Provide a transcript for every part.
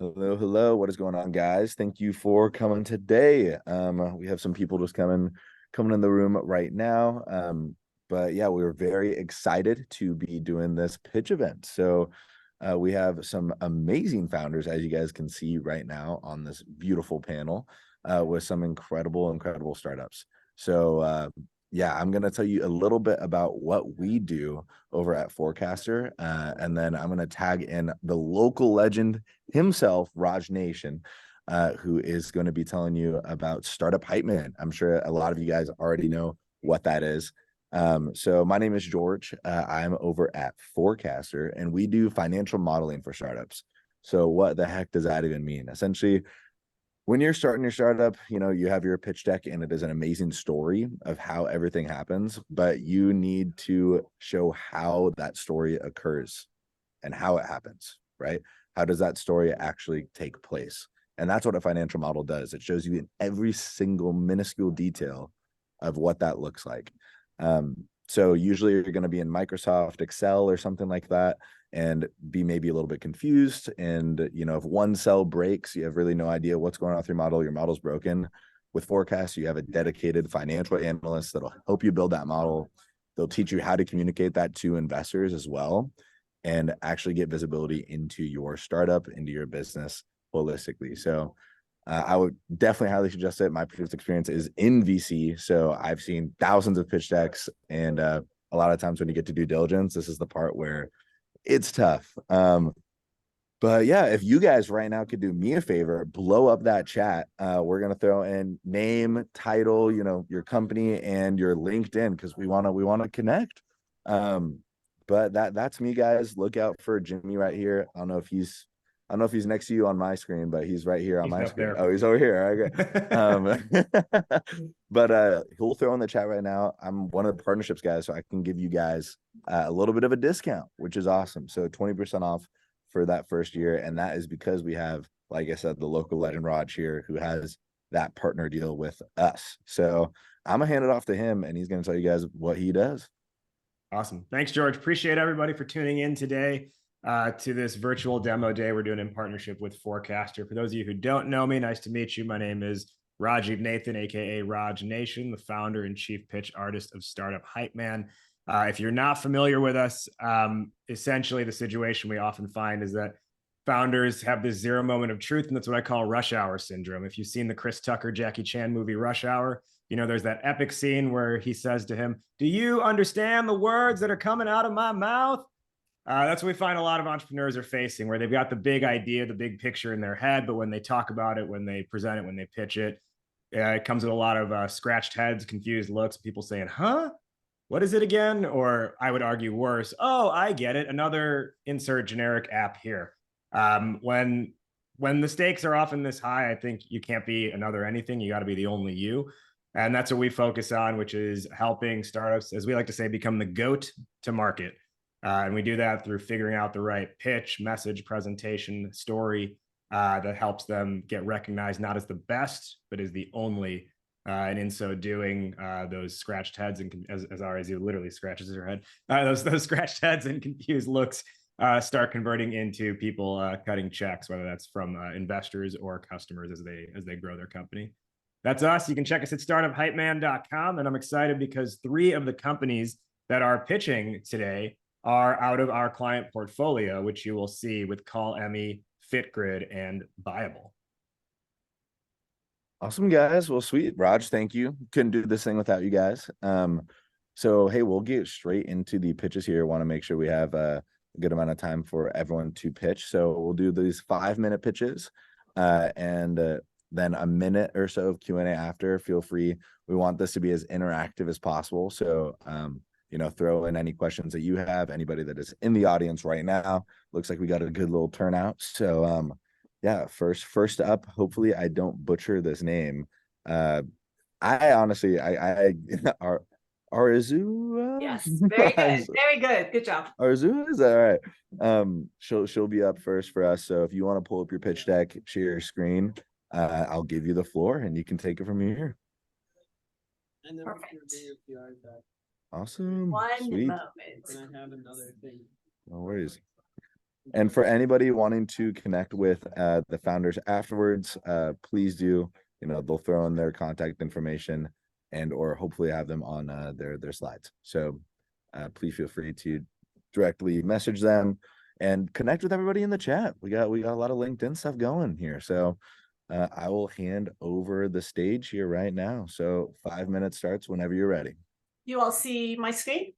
Hello, hello. What is going on, guys? Thank you for coming today. We have some people just coming in the room right now. But yeah, we were very excited to be doing this pitch event. So we have some amazing founders, as you guys can see right now on this beautiful panel, with some incredible startups. So yeah, I'm going to tell you a little bit about what we do over at Forecastr, and then I'm going to tag in the local legend himself, Raj Nation, who is going to be telling you about Startup Hypeman. I'm sure a lot of you guys already know what that is. So my name is George. I'm over at Forecastr, and we do financial modeling for startups. So what the heck does that even mean? Essentially, when you're starting your startup, you have your pitch deck and it is an amazing story of how everything happens, but you need to show how that story occurs and how it happens, right? How does that story actually take place? And that's what a financial model does. It shows you in every single minuscule detail of what that looks like. So usually you're going to be in Microsoft Excel or something like that and be maybe a little bit confused. And, if one cell breaks, you have really no idea what's going on with your model's broken. With Forecast, you have a dedicated financial analyst that'll help you build that model. They'll teach you how to communicate that to investors as well and actually get visibility into your startup, into your business holistically. So I would definitely highly suggest it. My previous experience is in VC. So I've seen thousands of pitch decks. And a lot of times when you get to due diligence, this is the part where it's tough. But yeah, if you guys right now could do me a favor, blow up that chat. We're gonna throw in name, title, your company and your LinkedIn because we wanna connect. But that's me, guys. Look out for Jimmy right here. I don't know if he's next to you on my screen, but he's right here on my screen. Oh, he's over here. Okay. But he'll throw in the chat right now. I'm one of the partnerships guys, so I can give you guys a little bit of a discount, which is awesome. So 20% off for that first year. And that is because we have, like I said, the local legend Raj here who has that partner deal with us. So I'm gonna hand it off to him and he's gonna tell you guys what he does. Awesome. Thanks, George. Appreciate everybody for tuning in today to this virtual demo day we're doing in partnership with Forecastr. For those of you who don't know me, nice to meet you. My name is Rajiv Nathan, aka Raj Nation, the founder and chief pitch artist of Startup Hypeman. If you're not familiar with us, essentially the situation we often find is that founders have this zero moment of truth, and that's what I call rush hour syndrome. If you've seen the Chris Tucker, Jackie Chan movie Rush Hour, there's that epic scene where he says to him, "Do you understand the words that are coming out of my mouth?" That's what we find a lot of entrepreneurs are facing, where they've got the big idea, the big picture in their head, but when they talk about it, when they present it, when they pitch it, it comes with a lot of scratched heads, confused looks, people saying, "Huh? What is it again?" Or I would argue worse, "Oh, I get it. Another insert generic app here." When the stakes are often this high, I think you can't be another anything. You got to be the only you. And that's what we focus on, which is helping startups, as we like to say, become the GOAT to market. And we do that through figuring out the right pitch, message, presentation, story that helps them get recognized not as the best, but as the only. And in so doing, those scratched heads and as RSU literally scratches her head, those scratched heads and confused looks start converting into people cutting checks, whether that's from investors or customers as they grow their company. That's us. You can check us at startuphypeman.com. And I'm excited because 3 of the companies that are pitching today are out of our client portfolio, which you will see with Call Emmy, FitGrid, and Buyable. Awesome, guys. Well, sweet. Raj, thank you. Couldn't do this thing without you guys. So, hey, we'll get straight into the pitches here. Want to make sure we have a good amount of time for everyone to pitch. So we'll do these 5-minute pitches and then a minute or so of Q&A after. Feel free. We want this to be as interactive as possible. So, throw in any questions that you have, anybody that is in the audience right now. Looks like we got a good little turnout. So, yeah, first up, hopefully I don't butcher this name. I honestly, Arzu. Yes, very good. Very good. Good job. Arzu is all right. She'll be up first for us. So if you want to pull up your pitch deck, share your screen, I'll give you the floor and you can take it from here. Perfect. Awesome. One Sweet. moment. No worries. And for anybody wanting to connect with the founders afterwards, please do. They'll throw in their contact information and or hopefully have them on their slides. So please feel free to directly message them and connect with everybody in the chat. We got a lot of LinkedIn stuff going here. So I will hand over the stage here right now. So 5 minutes starts whenever you're ready. You all see my screen?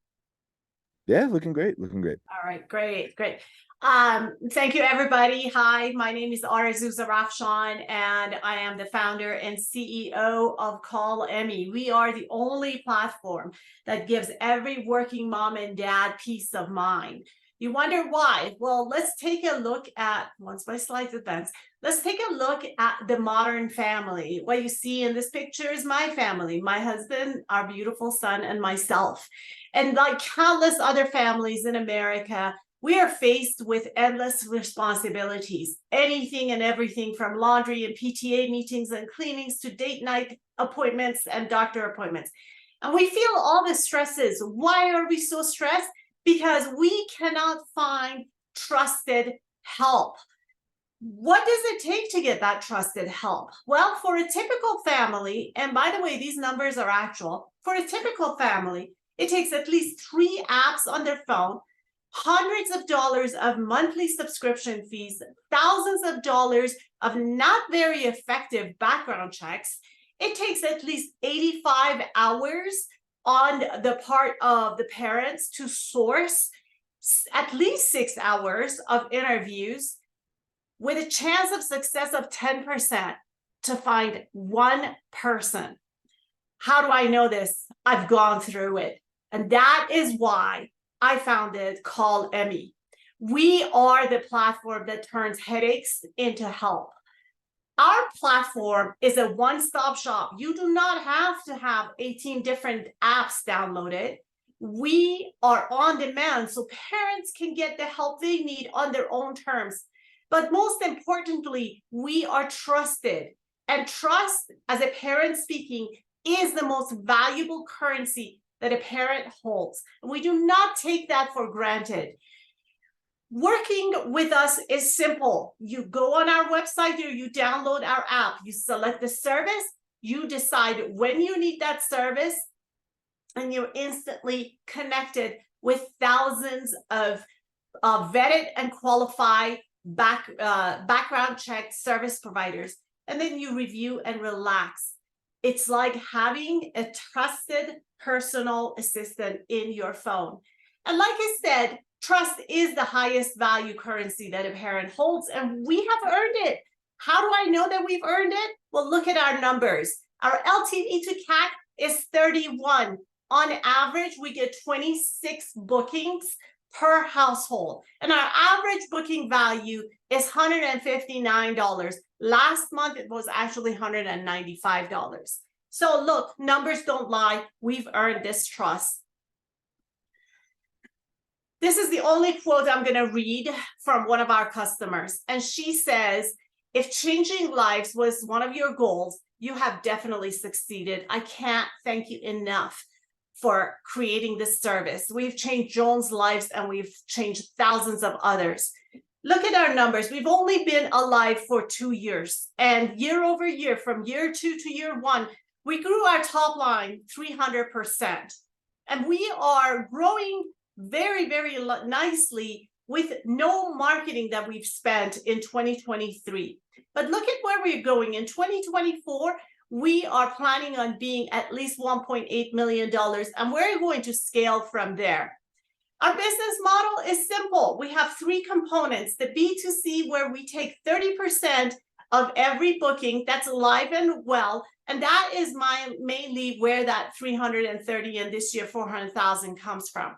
Yeah, looking great. Looking great. All right, great. Thank you, everybody. Hi, my name is Arezou Zarafshan, and I am the founder and CEO of Call Emmy. We are the only platform that gives every working mom and dad peace of mind. You wonder why? Well, let's take a look at, once my slides advance, let's take a look at the modern family. What you see in this picture is my family, my husband, our beautiful son, and myself. And like countless other families in America, we are faced with endless responsibilities, anything and everything from laundry and PTA meetings and cleanings to date night appointments and doctor appointments. And we feel all the stresses. Why are we so stressed? Because we cannot find trusted help. What does it take to get that trusted help? Well, for a typical family, and by the way, these numbers are actual, for a typical family, it takes at least 3 apps on their phone, hundreds of dollars of monthly subscription fees, thousands of dollars of not very effective background checks. It takes at least 85 hours on the part of the parents to source at least 6 hours of interviews with a chance of success of 10% to find one person. How do I know this? I've gone through it. And that is why I founded Call Emmy. We are the platform that turns headaches into help. Our platform is a one-stop shop. You do not have to have 18 different apps downloaded. We are on demand so parents can get the help they need on their own terms. But most importantly, we are trusted. And trust, as a parent speaking, is the most valuable currency that a parent holds. We do not take that for granted. Working with us is simple. You go on our website or you download our app, you select the service, you decide when you need that service, and you're instantly connected with thousands of vetted and qualified background check service providers. And then you review and relax. It's like having a trusted personal assistant in your phone. And like I said, trust is the highest value currency that a parent holds, and we have earned it. How do I know that we've earned it? Well, look at our numbers. Our LTV to CAC is 31. On average, we get 26 bookings per household, and our average booking value is $159. Last month, it was actually $195. So look, numbers don't lie. We've earned this trust. This is the only quote I'm going to read from one of our customers. And she says, if changing lives was one of your goals, you have definitely succeeded. I can't thank you enough for creating this service. We've changed Joan's lives and we've changed thousands of others. Look at our numbers. We've only been alive for 2 years. And year over year, from year 2 to year 1, we grew our top line 300%. And we are growing very, very nicely with no marketing that we've spent in 2023. But look at where we're going. In 2024, we are planning on being at least $1.8 million, and we're going to scale from there. Our business model is simple. We have 3 components. The B2C, where we take 30% of every booking that's live and well, and that is mainly where that 330 and this year 400,000 comes from.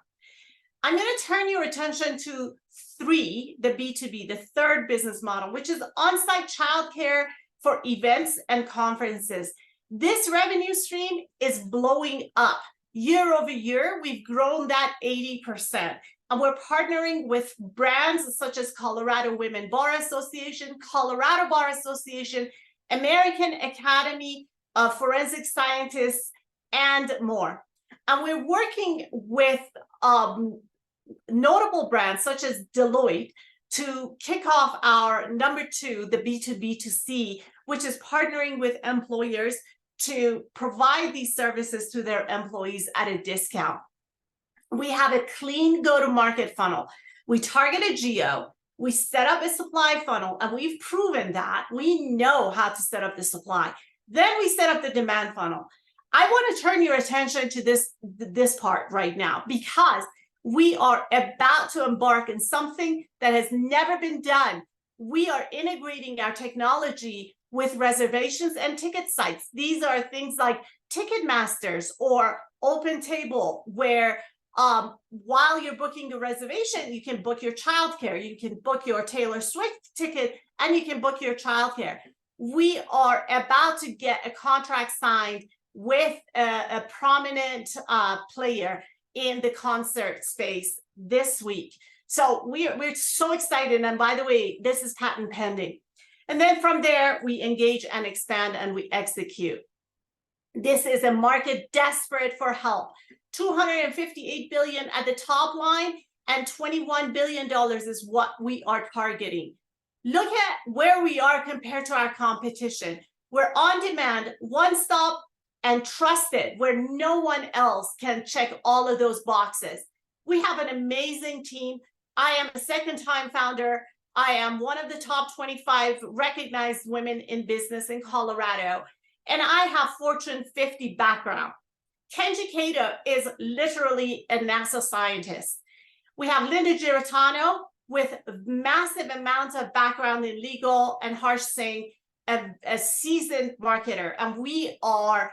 I'm going to turn your attention to 3, the B2B, the third business model, which is on-site childcare for events and conferences. This revenue stream is blowing up. Year over year, we've grown that 80%. And we're partnering with brands such as Colorado Women Bar Association, Colorado Bar Association, American Academy of Forensic Scientists, and more. And we're working with notable brands such as Deloitte, to kick off our number 2, the B2B2C, which is partnering with employers to provide these services to their employees at a discount. We have a clean go-to-market funnel. We target a geo, we set up a supply funnel, and we've proven that we know how to set up the supply. Then we set up the demand funnel. I want to turn your attention to this part right now, because we are about to embark in something that has never been done. We are integrating our technology with reservations and ticket sites. These are things like Ticketmasters or OpenTable, where while you're booking the reservation, you can book your childcare, you can book your Taylor Swift ticket, and you can book your childcare. We are about to get a contract signed with a prominent player in the concert space this week. So we're so excited. And by the way, this is patent pending. And then from there, we engage and expand and we execute. This is a market desperate for help. $258 billion at the top line and $21 billion is what we are targeting. Look at where we are compared to our competition. We're on demand, one stop, and trusted, where no one else can check all of those boxes. We have an amazing team. I am a second-time founder. I am one of the top 25 recognized women in business in Colorado, and I have Fortune 50 background. Kenji Kato is literally a NASA scientist. We have Linda Giratano with massive amounts of background in legal, and Harsh Singh, a seasoned marketer, and we are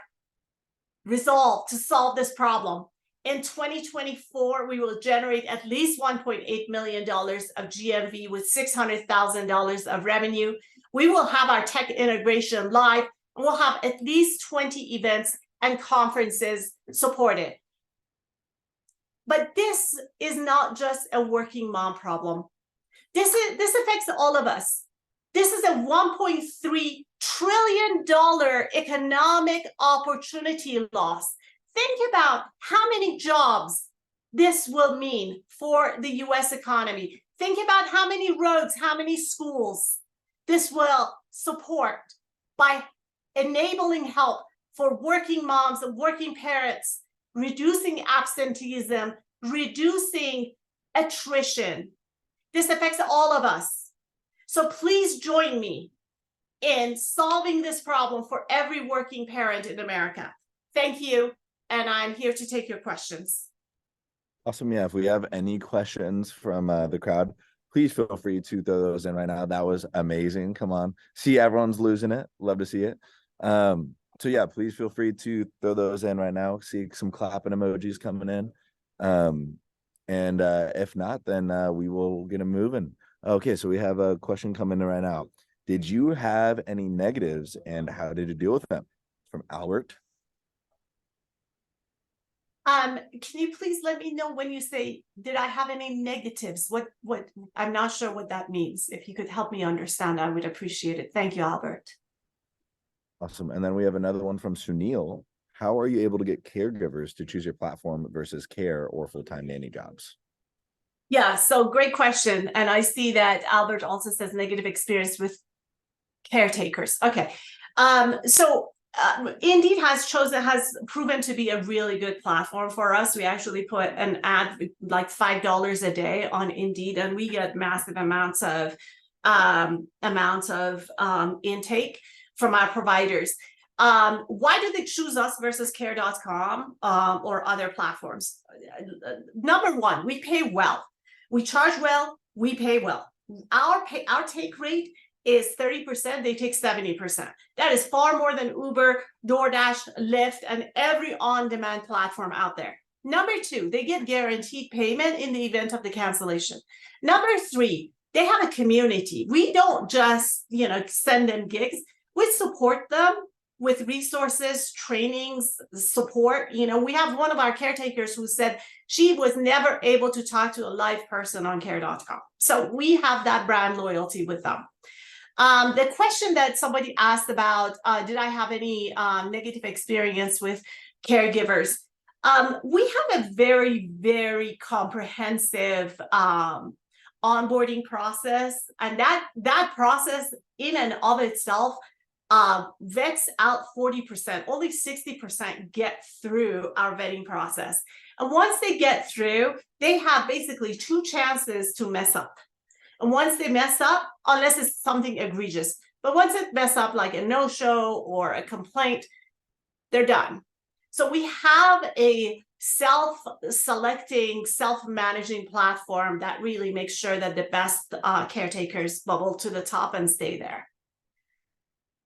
resolved to solve this problem. In 2024, we will generate at least $1.8 million of GMV with $600,000 of revenue. We will have our tech integration live, and we'll have at least 20 events and conferences supported. But this is not just a working mom problem. This affects all of us. This is a $1.3 trillion economic opportunity loss. Think about how many jobs this will mean for the US economy. Think about how many roads, how many schools this will support by enabling help for working moms and working parents, reducing absenteeism, reducing attrition. This affects all of us. So please join me in solving this problem for every working parent in America. Thank you, and I'm here to take your questions. Awesome. Yeah, if we have any questions from the crowd, please feel free to throw those in right now. That was amazing. Come on. See, everyone's losing it. Love to see it. So yeah, please feel free to throw those in right now. See some clapping emojis coming in. And if not, then we will get them moving. Okay, so we have a question coming in right now. Did you have any negatives, and how did you deal with them? From Albert. Can you please let me know when you say, did I have any negatives? What I'm not sure what that means. If you could help me understand, I would appreciate it. Thank you, Albert. Awesome. And then we have another one from Sunil. How are you able to get caregivers to choose your platform versus care or full-time nanny jobs? Yeah, so great question. And I see that Albert also says negative experience with caretakers. Okay. Indeed has proven to be a really good platform for us. We actually put an ad like $5 a day on Indeed, and we get massive amounts of intake from our providers. Why do they choose us versus care.com or other platforms? Number one, we pay well. We charge well, we pay well. Our take rate is 30%, they take 70%. That is far more than Uber, DoorDash, Lyft, and every on-demand platform out there. Number two, they get guaranteed payment in the event of the cancellation. Number three, they have a community. We don't just, send them gigs. We support them with resources, trainings, support. We have one of our caretakers who said she was never able to talk to a live person on care.com. So we have that brand loyalty with them. The question that somebody asked about, did I have any negative experience with caregivers? We have a very, very comprehensive onboarding process, and that process in and of itself vets out 40%. Only 60% get through our vetting process. And once they get through, they have basically 2 chances to mess up. And once they mess up, unless it's something egregious, but once it mess up like a no-show or a complaint, they're done. So we have a self-selecting, self-managing platform that really makes sure that the best caretakers bubble to the top and stay there.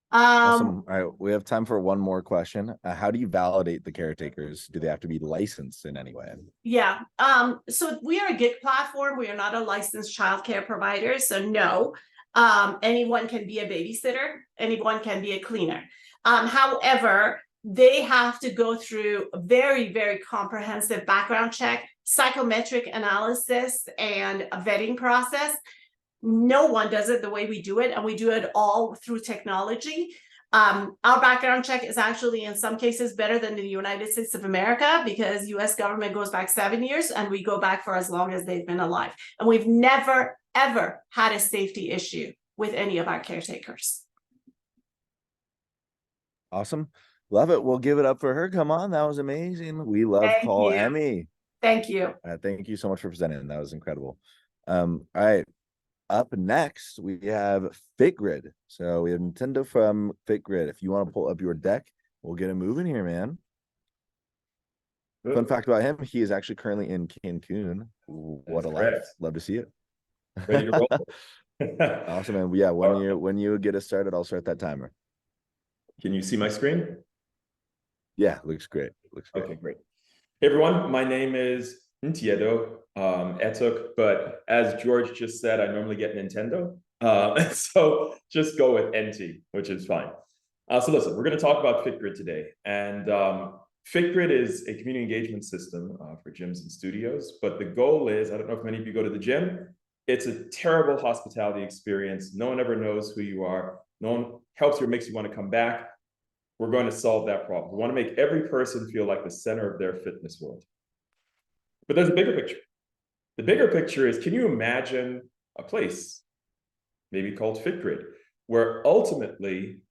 Awesome. All right, we have time for one more question. How do you validate the caretakers? Do they have to be licensed in any way? Yeah. So we are a gig platform. We are not a licensed childcare provider. So no, anyone can be a babysitter. Anyone can be a cleaner. However, they have to go through a very, very comprehensive background check, psychometric analysis, and a vetting process. No one does it the way we do it, and we do it all through technology. Our background check is actually in some cases better than the United States of America, because US government goes back 7 years and we go back for as long as they've been alive. And we've never, ever had a safety issue with any of our caretakers. Awesome. Love it. We'll give it up for her. Come on. That was amazing. We love Call Emmy. Thank you. Thank you so much for presenting. That was incredible. All right. Up next, we have FitGrid. So we have Nintendo from FitGrid. If you want to pull up your deck, we'll get him moving here, man. Good. Fun fact about him, he is actually currently in Cancun. What a life. Love to see it. Ready to roll. Awesome, man. Yeah, when you get us started, I'll start that timer. Can you see my screen? Yeah, looks great. Looks great. Okay, great. Hey, everyone. My name is Ntiedo Etuk, but as George just said, I normally get Nintendo. So just go with NT, which is fine. So listen, we're going to talk about FitGrid today. And FitGrid is a community engagement system for gyms and studios. But the goal is, I don't know if many of you go to the gym, it's a terrible hospitality experience. No one ever knows who you are. No one helps you or makes you want to come back. We're going to solve that problem. We want to make every person feel like the center of their fitness world. But there's a bigger picture. The bigger picture is, can you imagine a place, maybe called FitGrid, where ultimately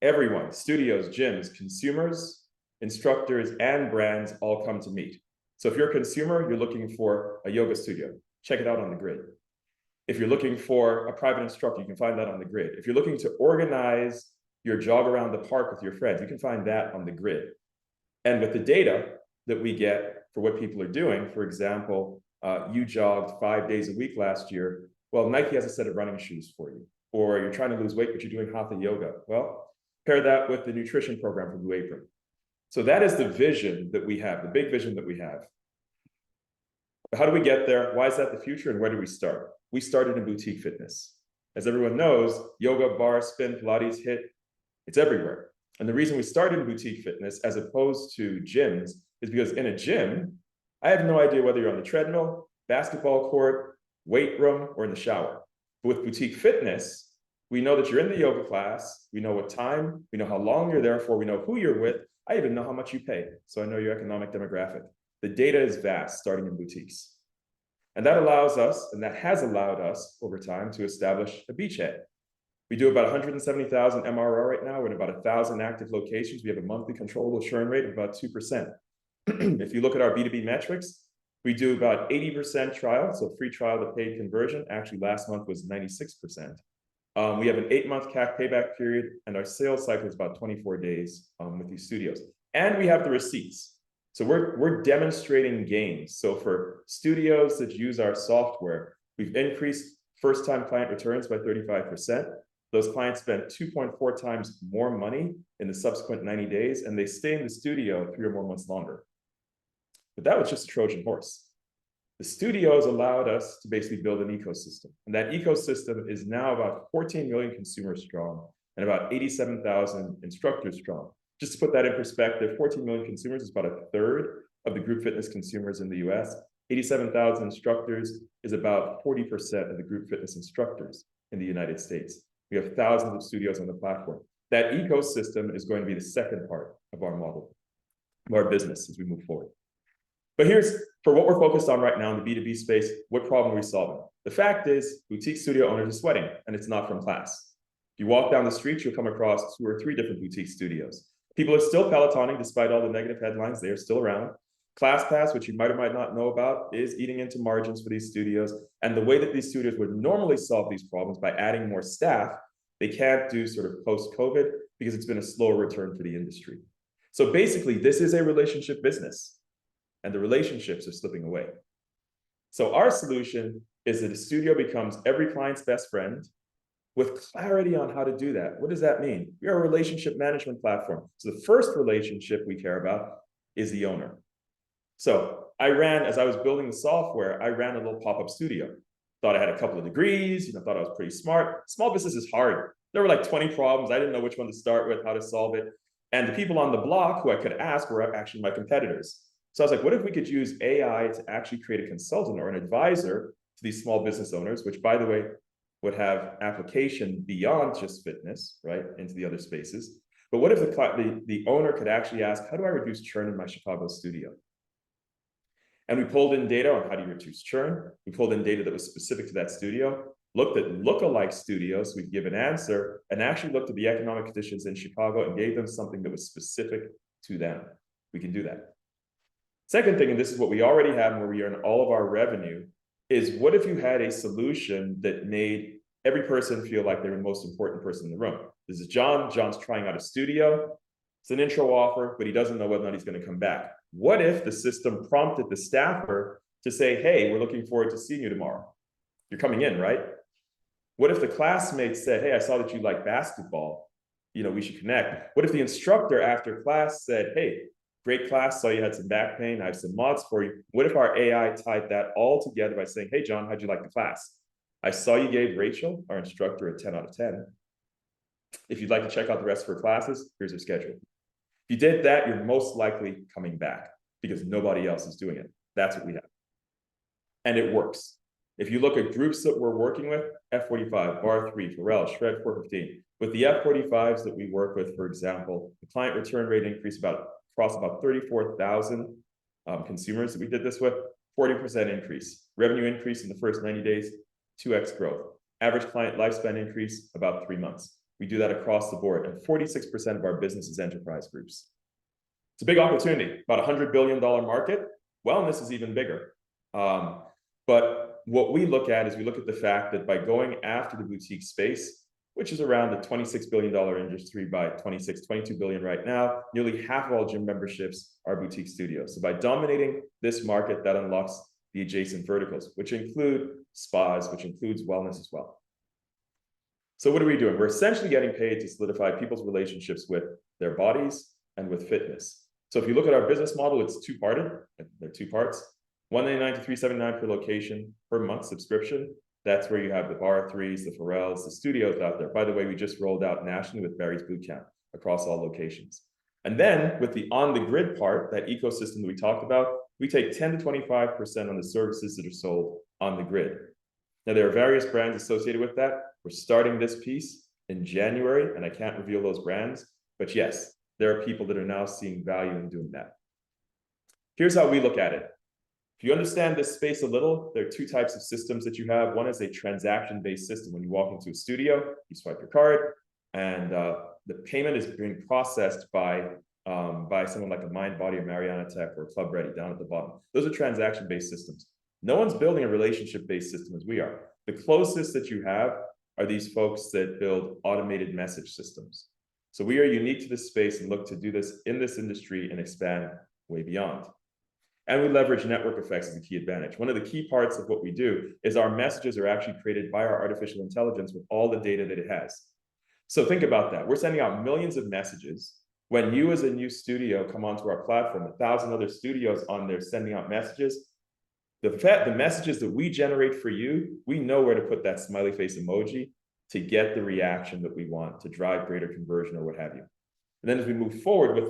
everyone, studios, gyms, consumers, instructors, and brands all come to meet? So if you're a consumer, you're looking for a yoga studio, check it out on the grid. If you're looking for a private instructor, you can find that on the grid. If you're looking to organize your jog around the park with your friends, you can find that on the grid. And with the data that we get for what people are doing, for example, you jogged 5 days a week last year. Well, Nike has a set of running shoes for you. Or you're trying to lose weight, but you're doing hatha yoga. Well, pair that with the nutrition program from Blue Apron. So that is the vision that we have, the big vision that we have. But how do we get there? Why is that the future? And where do we start? We started in boutique fitness. As everyone knows, yoga, bar, spin, Pilates, HIIT, it's everywhere. And the reason we started in boutique fitness as opposed to gyms is because in a gym, I have no idea whether you're on the treadmill, basketball court, weight room, or in the shower. But with boutique fitness, we know that you're in the yoga class, we know what time, we know how long you're there for, we know who you're with, I even know how much you pay, so I know your economic demographic. The data is vast, starting in boutiques. And that allows us, and that has allowed us over time to establish a beachhead. We do about 170,000 MRR right now. We're in about 1,000 active locations. We have a monthly controllable churn rate of about 2%. If you look at our B2B metrics, we do about 80% trial, so free trial to paid conversion. Actually, last month was 96%. We have an 8-month CAC payback period, and our sales cycle is about 24 days with these studios. And we have the receipts. So we're demonstrating gains. So for studios that use our software, we've increased first-time client returns by 35%. Those clients spend 2.4 times more money in the subsequent 90 days, and they stay in the studio 3 or more months longer. But that was just a Trojan horse. The studios allowed us to basically build an ecosystem. And that ecosystem is now about 14 million consumers strong and about 87,000 instructors strong. Just to put that in perspective, 14 million consumers is about 1/3 of the group fitness consumers in the US. 87,000 instructors is about 40% of the group fitness instructors in the United States. We have thousands of studios on the platform. That ecosystem is going to be the second part of our model, of our business as we move forward. But here's, for what we're focused on right now in the B2B space, what problem are we solving? The fact is, boutique studio owners are sweating, and it's not from class. If you walk down the street, you'll come across 2 or 3 different boutique studios. People are still Pelotoning despite all the negative headlines. They are still around. ClassPass, which you might or might not know about, is eating into margins for these studios. And the way that these studios would normally solve these problems by adding more staff, they can't do sort of post-COVID because it's been a slower return for the industry. So basically, this is a relationship business, and the relationships are slipping away. So our solution is that a studio becomes every client's best friend with clarity on how to do that. What does that mean? We are a relationship management platform. So the first relationship we care about is the owner. So I ran, as I was building the software, I ran a little pop-up studio. Thought I had a couple of degrees, thought I was pretty smart. Small business is hard. There were like 20 problems. I didn't know which one to start with, how to solve it. And the people on the block who I could ask were actually my competitors. So I was like, what if we could use AI to actually create a consultant or an advisor to these small business owners, which, by the way, would have application beyond just fitness, right, into the other spaces. But what if the owner could actually ask, how do I reduce churn in my Chicago studio? And we pulled in data on how do you reduce churn. We pulled in data that was specific to that studio, looked at lookalike studios, we'd give an answer, and actually looked at the economic conditions in Chicago and gave them something that was specific to them. We can do that. Second thing, and this is what we already have and where we earn all of our revenue, is what if you had a solution that made every person feel like they're the most important person in the room? This is John. John's trying out a studio. It's an intro offer, but he doesn't know whether or not he's going to come back. What if the system prompted the staffer to say, hey, we're looking forward to seeing you tomorrow. You're coming in, right? What if the classmates said, hey, I saw that you like basketball. We should connect. What if the instructor after class said, hey, great class, saw you had some back pain, I have some mods for you. What if our AI tied that all together by saying, hey, John, how'd you like the class? I saw you gave Rachel, our instructor, a 10 out of 10. If you'd like to check out the rest of her classes, here's her schedule. If you did that, you're most likely coming back because nobody else is doing it. That's what we have. And it works. If you look at groups that we're working with, F45, Bar 3, Pharrell, Shred 415, with the F45s that we work with, for example, the client return rate increased across about 34,000 consumers that we did this with, 40% increase. Revenue increase in the first 90 days, 2x growth. Average client lifespan increase, about 3 months. We do that across the board, and 46% of our business is enterprise groups. It's a big opportunity, about $100 billion market. Wellness is even bigger. But what we look at is we look at the fact that by going after the boutique space, which is around the $26 billion industry by 22 billion right now, nearly half of all gym memberships are boutique studios. So by dominating this market, that unlocks the adjacent verticals, which include spas, which includes wellness as well. So what are we doing? We're essentially getting paid to solidify people's relationships with their bodies and with fitness. So if you look at our business model, it's two-parted. There are 2 parts. $199 to $379 per location per month subscription. That's where you have the Bar 3s, the Pharrells, the studios out there. By the way, we just rolled out nationally with Barry's Bootcamp across all locations. And then with the on-the-grid part, that ecosystem that we talked about, we take 10 to 25% on the services that are sold on the grid. Now, there are various brands associated with that. We're starting this piece in January, and I can't reveal those brands. But yes, there are people that are now seeing value in doing that. Here's how we look at it. If you understand this space a little, there are 2 types of systems that you have. One is a transaction-based system. When you walk into a studio, you swipe your card, and the payment is being processed by someone like a Mindbody or Mariana Tech or Club Ready down at the bottom. Those are transaction-based systems. No one's building a relationship-based system as we are. The closest that you have are these folks that build automated message systems. So we are unique to this space and look to do this in this industry and expand way beyond. And we leverage network effects as a key advantage. One of the key parts of what we do is our messages are actually created by our artificial intelligence with all the data that it has. So think about that. We're sending out millions of messages. When you as a new studio come onto our platform, 1,000 other studios on there sending out messages, the messages that we generate for you, we know where to put that smiley face emoji to get the reaction that we want to drive greater conversion or what have you. And then as we move forward with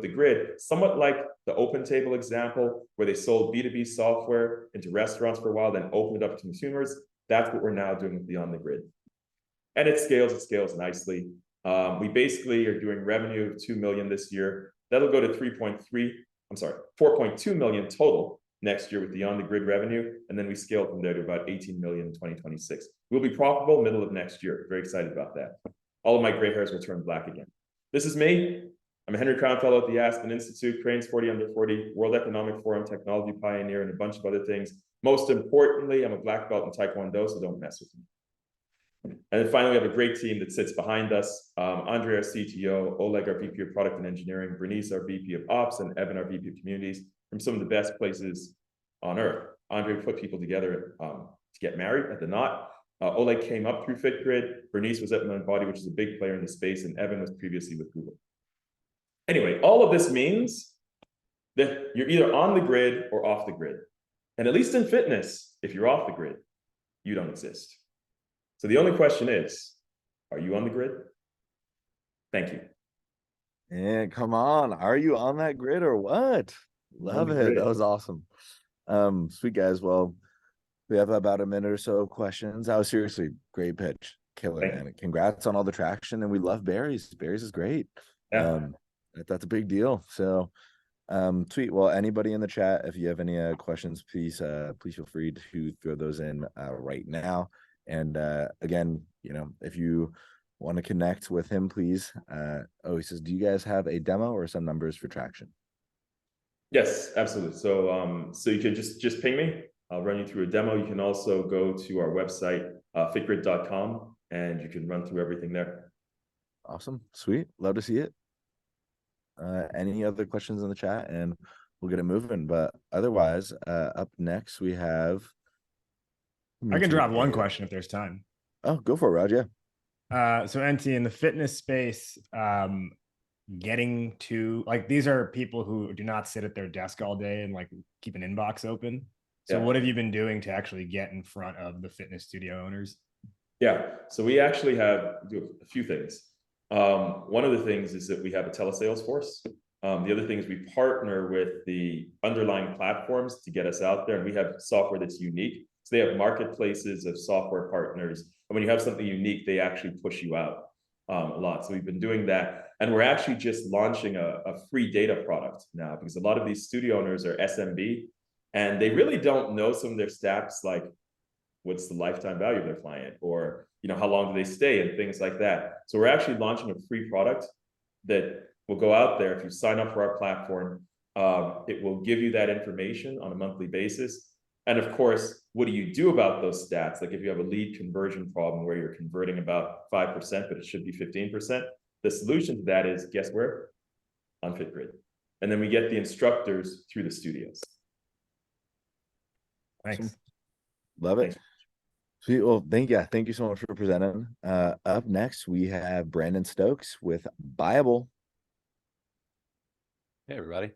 the grid, somewhat like the OpenTable example, where they sold B2B software into restaurants for a while, then opened it up to consumers, that's what we're now doing with the on the grid. And it scales nicely. We basically are doing revenue of 2 million this year. That'll go to 3.3 I'm sorry, 4.2 million total next year with the on-the-grid revenue. And then we scale from there to about 18 million in 2026. We'll be profitable middle of next year. Very excited about that. All of my gray hairs will turn black again. This is me. I'm a Henry Crown Fellow at the Aspen Institute, Cranes 40 Under 40, World Economic Forum technology pioneer, and a bunch of other things. Most importantly, I'm a black belt in Taekwondo, so don't mess with me. And then finally, we have a great team that sits behind us. Andre, our CTO, Oleg, our VP of Product and Engineering, Bernice, our VP of Ops, and Evan, our VP of Communities, from some of the best places on earth. Andre put people together to get married at the Knot. Oleg came up through FitGrid. Bernice was at Mindbody, which is a big player in the space, and Evan was previously with Google. Anyway, all of this means that you're either on the grid or off the grid. And at least in fitness, if you're off the grid, you don't exist. So the only question is, are you on the grid? Thank you. And come on, are you on that grid or what? Love it. That was awesome. Sweet guys. Well, we have about a minute or so of questions. That was seriously great pitch. Killer, man. Congrats on all the traction. And we love berries. Berries is great. Yeah. That's a big deal. So sweet. Well, anybody in the chat, if you have any questions, please feel free to throw those in right now. And again, you know, if you want to connect with him, please. He says, do you guys have a demo or some numbers for traction? Yes, absolutely. So so you can just ping me. I'll run you through a demo. You can also go to our website, fitgrid.com, and you can run through everything there. Awesome. Sweet. Love to see it. Any other questions in the chat, and we'll get it moving. But otherwise, up next we have. I can drop one question if there's time. Oh, go for it, Raj. Yeah. So NT, in the fitness space, getting to, like, these are people who do not sit at their desk all day and like keep an inbox open. So what have you been doing to actually get in front of the fitness studio owners? Yeah, so we actually do a few things. One of the things is that we have a telesales force. The other thing is we partner with the underlying platforms to get us out there, and we have software that's unique. So they have marketplaces of software partners, and when you have something unique, they actually push you out a lot. So we've been doing that, and we're actually just launching a free data product now, because a lot of these studio owners are SMB, and they really don't know some of their stats, like what's the lifetime value of their client, or how long do they stay, and things like that. So we're actually launching a free product that will go out there. If you sign up for our platform, it will give you that information on a monthly basis. And of course, what do you do about those stats? Like if you have a lead conversion problem where you're converting about 5%, but it should be 15%, the solution to that is, guess where? On FitGrid. And then we get the instructors through the studios. Thanks. Love it. Sweet. Well, thank you so much for presenting. Up next, we have Brandon Stokes with Buyable. Hey, everybody.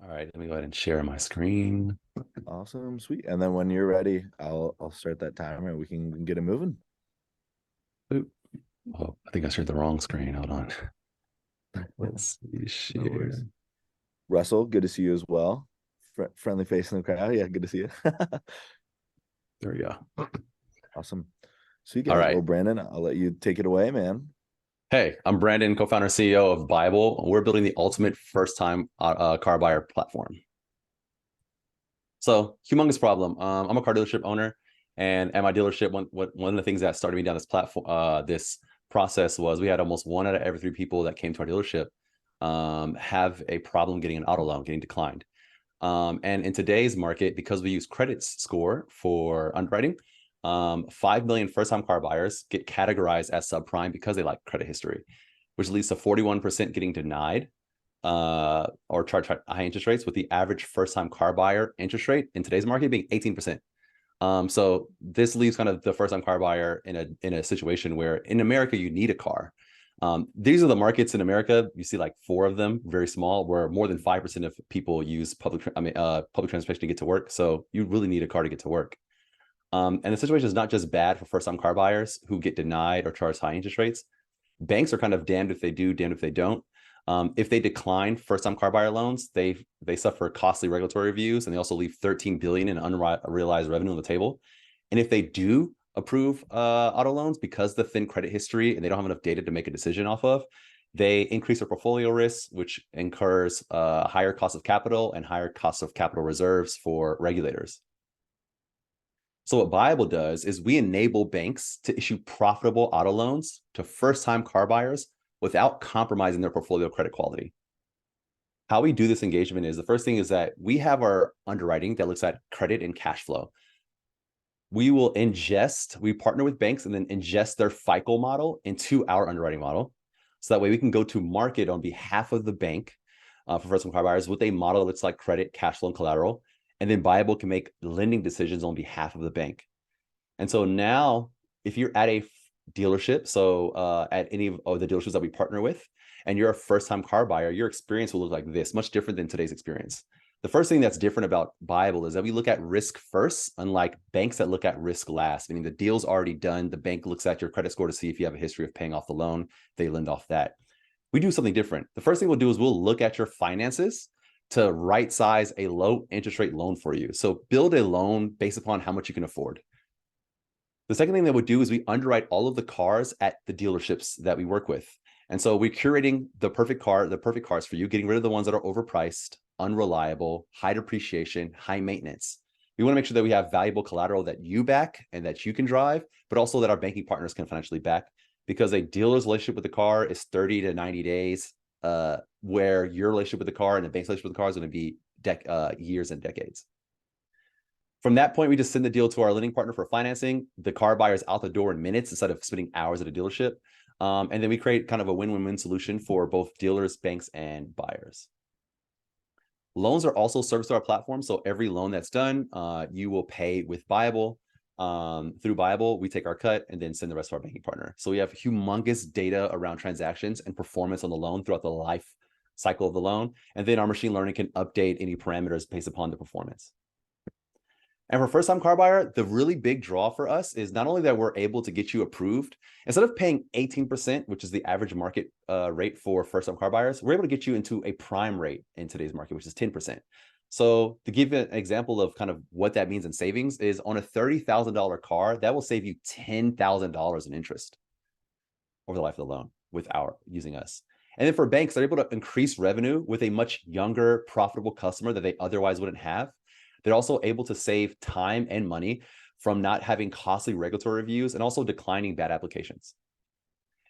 All right, let me go ahead and share my screen. Awesome, sweet. And then when you're ready, I'll start that timer and we can get it moving. Ooh. Oh, I think I shared the wrong screen. Hold on. Let's see, share. No, Russell, good to see you as well. Friendly face in the crowd. Yeah, good to see you. There we go. Awesome. Sweet guys. All right. Well, Brandon, I'll let you take it away, man. Hey, I'm Brandon, co-founder and CEO of Buyable. We're building the ultimate first-time car buyer platform. So, humongous problem. I'm a car dealership owner, and at my dealership, one of the things that started me down this platform, this process, was we had almost 1 out of every 3 people that came to our dealership have a problem getting an auto loan, getting declined. And in today's market, because we use credit score for underwriting, 5 million first-time car buyers get categorized as subprime because they lack credit history, which leads to 41% getting denied or charged high interest rates, with the average first-time car buyer interest rate in today's market being 18%. So this leaves kind of the first-time car buyer in a situation where in America you need a car. These are the markets in America. You see like 4 of them, very small, where more than 5% of people use public transportation to get to work. So you really need a car to get to work. And the situation is not just bad for first-time car buyers who get denied or charged high interest rates. Banks are kind of damned if they do, damned if they don't. If they decline first-time car buyer loans, they suffer costly regulatory reviews, and they also leave $13 billion in unrealized revenue on the table. And if they do approve auto loans, because the thin credit history and they don't have enough data to make a decision off of, They increase their portfolio risk, which incurs higher cost of capital and higher cost of capital reserves for regulators. So what Buyable does is we enable banks to issue profitable auto loans to first-time car buyers without compromising their portfolio credit quality. How we do this engagement is, the first thing is that we have our underwriting that looks at credit and cash flow. We partner with banks and then ingest their FICO model into our underwriting model. So that way we can go to market on behalf of the bank for first-time car buyers with a model that looks like credit, cash flow, and collateral. And then Buyable can make lending decisions on behalf of the bank. And so now, if you're at a dealership, so at any of the dealerships that we partner with, and you're a first-time car buyer, your experience will look like this, much different than today's experience. The first thing that's different about Buyable is that we look at risk first, unlike banks that look at risk last, meaning the deal's already done. The bank looks at your credit score to see if you have a history of paying off the loan. They lend off that. We do something different. The first thing we'll do is we'll look at your finances to right size a low interest rate loan for you. So build a loan based upon how much you can afford. The second thing that we'll do is we underwrite all of the cars at the dealerships that we work with. And so we're curating the perfect cars for you, getting rid of the ones that are overpriced, unreliable, high depreciation, high maintenance. We want to make sure that we have valuable collateral that you back and that you can drive, but also that our banking partners can financially back, because a dealer's relationship with the car is 30 to 90 days, where your relationship with the car and the bank's relationship with the car is going to be years and decades. From that point, we just send the deal to our lending partner for financing. The car buyer's out the door in minutes instead of spending hours at a dealership. And then we create kind of a win-win-win solution for both dealers, banks, and buyers. Loans are also serviced through our platform. So every loan that's done, you will pay with Buyable. Through Buyable, we take our cut and then send the rest to our banking partner. So we have humongous data around transactions and performance on the loan throughout the life cycle of the loan. And then our machine learning can update any parameters based upon the performance. And for first-time car buyer, the really big draw for us is not only that we're able to get you approved, instead of paying 18%, which is the average market rate for first-time car buyers, we're able to get you into a prime rate in today's market, which is 10%. So to give you an example of kind of what that means in savings is, on a $30,000 car, that will save you $10,000 in interest over the life of the loan using us. And then for banks, they're able to increase revenue with a much younger, profitable customer that they otherwise wouldn't have. They're also able to save time and money from not having costly regulatory reviews and also declining bad applications.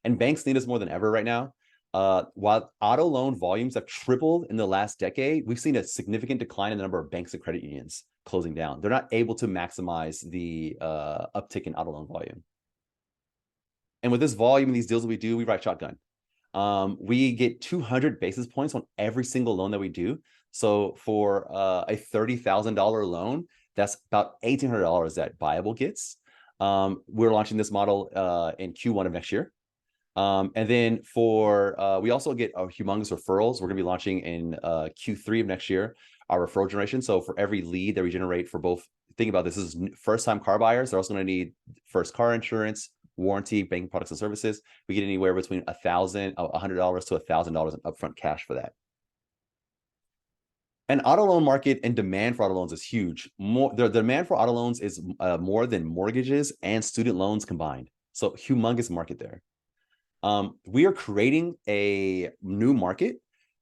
And banks need us more than ever right now. While auto loan volumes have tripled in the last decade, we've seen a significant decline in the number of banks and credit unions closing down. They're not able to maximize the uptick in auto loan volume. And with this volume and these deals that we do, we write shotgun. We get 200 basis points on every single loan that we do. So for a $30,000 loan, that's about $1,800 that Buyable gets. We're launching this model in Q1 of next year. And then we also get humongous referrals. We're going to be launching in Q3 of next year, our referral generation. So for every lead that we generate for both, think about this is first-time car buyers. They're also going to need first car insurance, warranty, banking products and services. We get anywhere between $100 to $1,000 in upfront cash for that. And auto loan market and demand for auto loans is huge. The demand for auto loans is more than mortgages and student loans combined. So humongous market there. We are creating a new market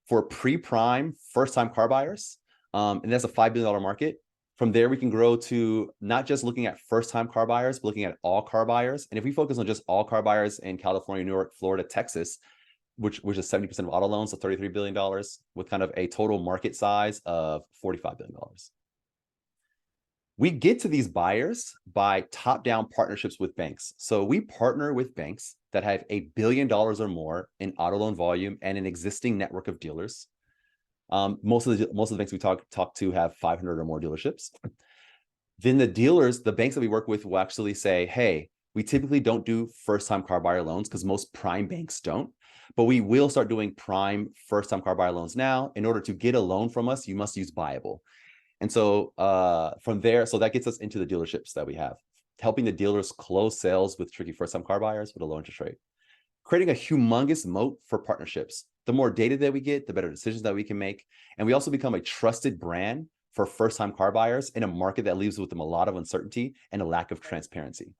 for pre-prime first-time car buyers. And that's a $5 billion market. From there, we can grow to not just looking at first-time car buyers, but looking at all car buyers. And if we focus on just all car buyers in California, New York, Florida, Texas, which is 70% of auto loans, so $33 billion, with kind of a total market size of $45 billion. We get to these buyers by top-down partnerships with banks. So we partner with banks that have $1 billion or more in auto loan volume and an existing network of dealers. Most of the banks we talk to have 500 or more dealerships. Then the banks that we work with will actually say, hey, we typically don't do first-time car buyer loans because most prime banks don't. But we will start doing prime first-time car buyer loans now. In order to get a loan from us, you must use Buyable. And so from there, so that gets us into the dealerships that we have, helping the dealers close sales with tricky first-time car buyers with a low interest rate, creating a humongous moat for partnerships. The more data that we get, the better decisions that we can make. And we also become a trusted brand for first-time car buyers in a market that leaves with them a lot of uncertainty and a lack of transparency.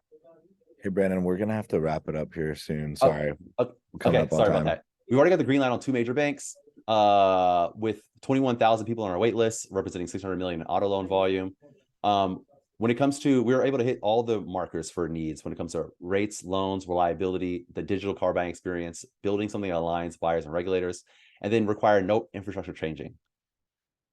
Hey, Brandon, we're going to have to wrap it up here soon. Sorry. Okay, sorry about that. We've already got the green light on 2 major banks, with 21,000 people on our wait list, representing 600 million in auto loan volume. When it comes to, we were able to hit all the markers for needs when it comes to rates, loans, reliability, the digital car buying experience, building something that aligns buyers and regulators, and then require no infrastructure changing.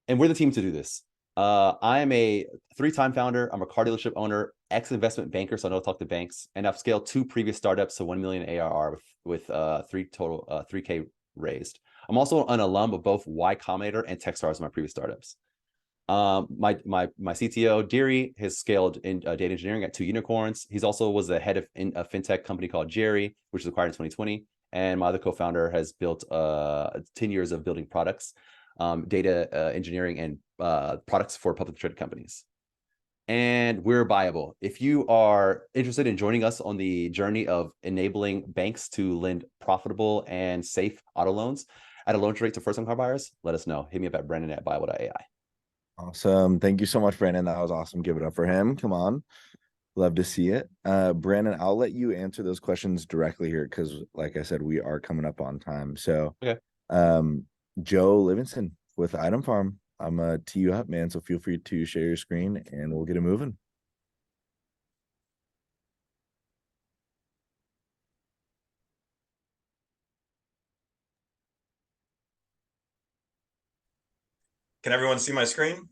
And we're the team to do this. I am a 3-time founder. I'm a car dealership owner, ex-investment banker, so I know how to talk to banks, and I've scaled 2 previous startups to 1 million ARR with 3K raised. I'm also an alum of both Y Combinator and Techstars, my previous startups. My CTO Deary has scaled in data engineering at 2 unicorns. He's also was the head of a fintech company called Jerry, which was acquired in 2020. And my other co-founder has built 10 years of building products, data engineering, and products for public traded companies. And we're Buyable. If you are interested in joining us on the journey of enabling banks to lend profitable and safe auto loans at a loan rate to first-time car buyers, let us know. Hit me up at Brandon@buyable.ai. Awesome. Thank you so much, Brandon. That was awesome. Give it up for him. Come on. Love to see it. Brandon, I'll let you answer those questions directly here because, like I said, we are coming up on time. So, okay. Joe Livingston with Item Farm. I'm going to tee you up, man. So feel free to share your screen and we'll get it moving. Can everyone see my screen?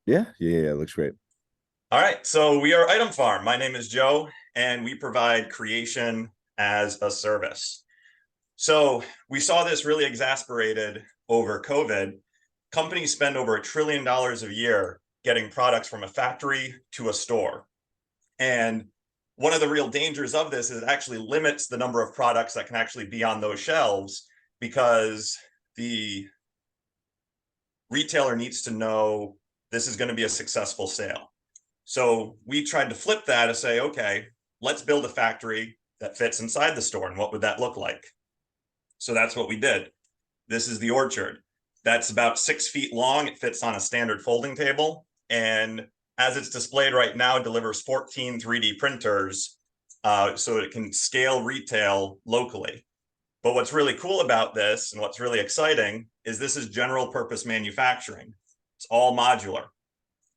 Yeah, it looks great. All right, so we are Item Farm. My name is Joe, and we provide creation as a service. So we saw this really exasperated over COVID. Companies spend over $1 trillion a year getting products from a factory to a store. And one of the real dangers of this is it actually limits the number of products that can actually be on those shelves because the retailer needs to know this is going to be a successful sale. So we tried to flip that and say, okay, let's build a factory that fits inside the store. And what would that look like? So that's what we did. This is the orchard. That's about 6 feet long. It fits on a standard folding table. And as it's displayed right now, it delivers 14 3D printers so it can scale retail locally. But what's really cool about this and what's really exciting is this is general purpose manufacturing. It's all modular.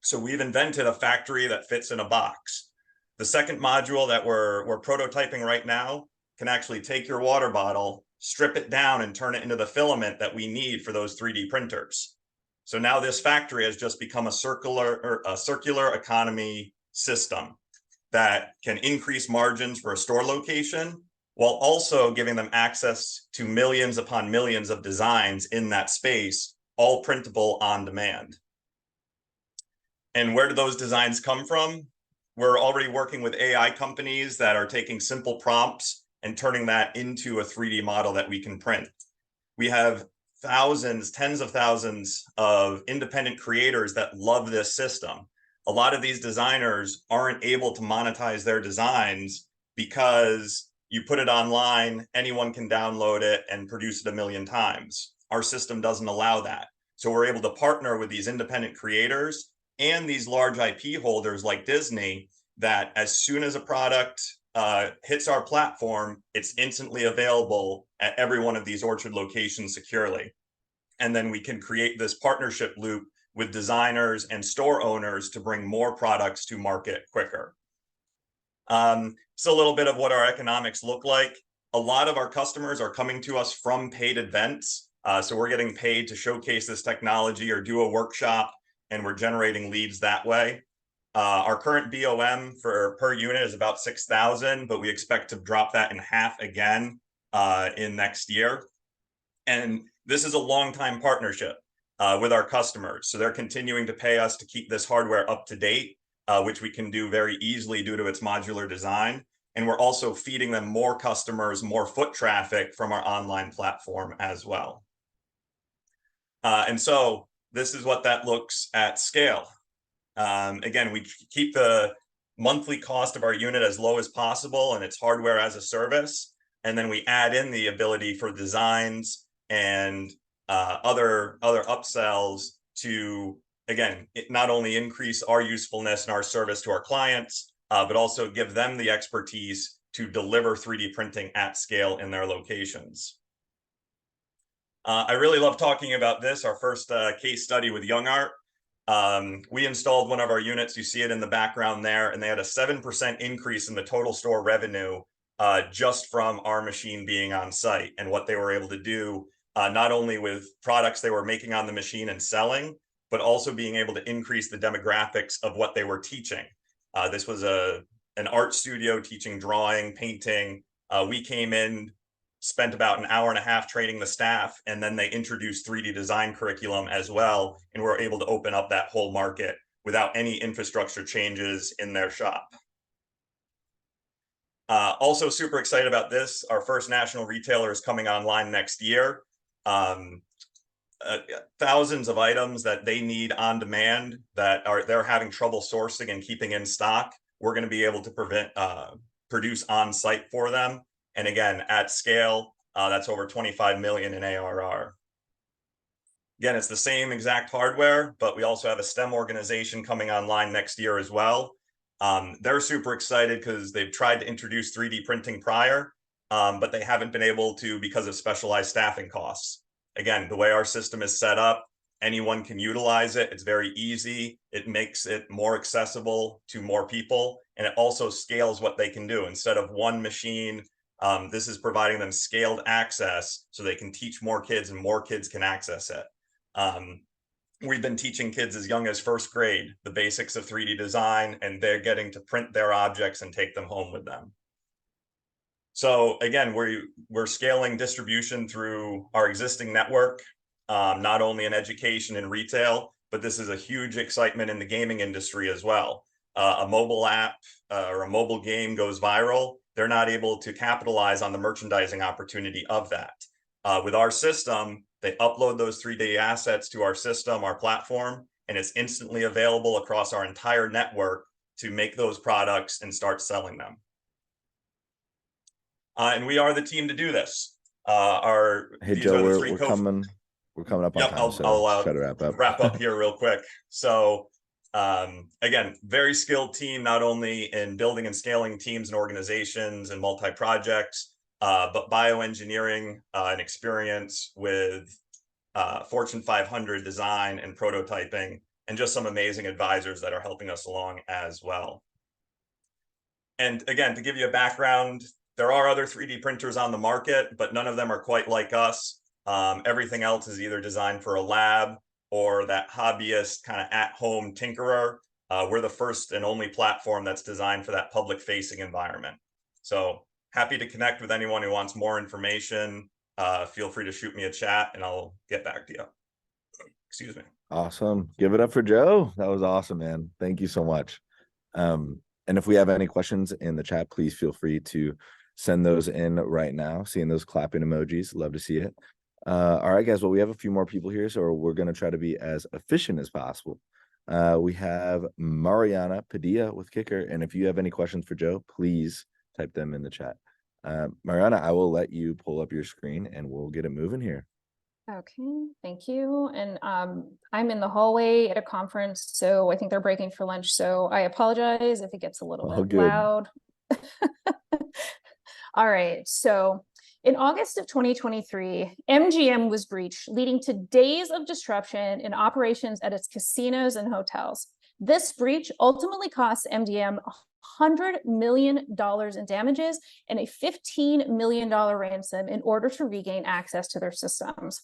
So we've invented a factory that fits in a box. The second module that we're prototyping right now can actually take your water bottle, strip it down, and turn it into the filament that we need for those 3D printers. So now this factory has just become a circular economy system that can increase margins for a store location while also giving them access to millions upon millions of designs in that space, all printable on demand. And where do those designs come from? We're already working with AI companies that are taking simple prompts and turning that into a 3D model that we can print. We have thousands, tens of thousands of independent creators that love this system. A lot of these designers aren't able to monetize their designs because you put it online, anyone can download it and produce it 1 million times. Our system doesn't allow that. So we're able to partner with these independent creators and these large IP holders like Disney that as soon as a product hits our platform, it's instantly available at every one of these orchard locations securely. And then we can create this partnership loop with designers and store owners to bring more products to market quicker. So a little bit of what our economics look like. A lot of our customers are coming to us from paid events. So we're getting paid to showcase this technology or do a workshop, and we're generating leads that way. Our current BOM for per unit is about 6,000, but we expect to drop that in half again in next year. And this is a long-time partnership with our customers. So they're continuing to pay us to keep this hardware up to date, which we can do very easily due to its modular design. And we're also feeding them more customers, more foot traffic from our online platform as well. And so this is what that looks at scale. Again, we keep the monthly cost of our unit as low as possible, and it's hardware as a service. And then we add in the ability for designs and other upsells to, again, not only increase our usefulness and our service to our clients, but also give them the expertise to deliver 3D printing at scale in their locations. I really love talking about this, our first case study with Young Art. We installed one of our units, you see it in the background there, and they had a 7% increase in the total store revenue just from our machine being on site and what they were able to do, not only with products they were making on the machine and selling, but also being able to increase the demographics of what they were teaching. This was an art studio teaching drawing, painting. We came in, spent about an hour and a half training the staff, and then they introduced 3D design curriculum as well, and we're able to open up that whole market without any infrastructure changes in their shop. Also super excited about this. Our first national retailer is coming online next year. Thousands of items that they need on demand that they're having trouble sourcing and keeping in stock. We're going to be able to produce on site for them. And again, at scale, that's over 25 million in ARR. Again, it's the same exact hardware, but we also have a STEM organization coming online next year as well. They're super excited because they've tried to introduce 3D printing prior, but they haven't been able to because of specialized staffing costs. Again, the way our system is set up, anyone can utilize it. It's very easy. It makes it more accessible to more people, and it also scales what they can do. Instead of one machine, this is providing them scaled access so they can teach more kids and more kids can access it. We've been teaching kids as young as first grade the basics of 3D design, and they're getting to print their objects and take them home with them. So again, we're scaling distribution through our existing network, not only in education and retail, but this is a huge excitement in the gaming industry as well. A mobile app or a mobile game goes viral, they're not able to capitalize on the merchandising opportunity of that. With our system, they upload those 3D assets to our system, our platform, and it's instantly available across our entire network to make those products and start selling them. And we are the team to do this. Hey Joe, we're coming up on time, so I'll try to wrap up. Wrap up here real quick. So again, very skilled team, not only in building and scaling teams and organizations and multi-projects, but bioengineering and experience with Fortune 500 design and prototyping, and just some amazing advisors that are helping us along as well. And again, to give you a background, there are other 3D printers on the market, but none of them are quite like us. Everything else is either designed for a lab or that hobbyist kind of at-home tinkerer. We're the first and only platform that's designed for that public-facing environment. So happy to connect with anyone who wants more information. Feel free to shoot me a chat and I'll get back to you. Excuse me. Awesome. Give it up for Joe. That was awesome, man. Thank you so much. And if we have any questions in the chat, please feel free to send those in right now. Seeing those clapping emojis, love to see it. All right, guys. Well, we have a few more people here, so we're going to try to be as efficient as possible. We have Mariana Padilla with Kikrr, and if you have any questions for Joe, please type them in the chat. Mariana, I will let you pull up your screen, and we'll get it moving here. Okay, thank you. And I'm in the hallway at a conference, so I think they're breaking for lunch. So I apologize if it gets a little bit loud. All right, so in August of 2023, MGM was breached, leading to days of disruption in operations at its casinos and hotels. This breach ultimately cost MGM $100 million in damages and a $15 million ransom in order to regain access to their systems.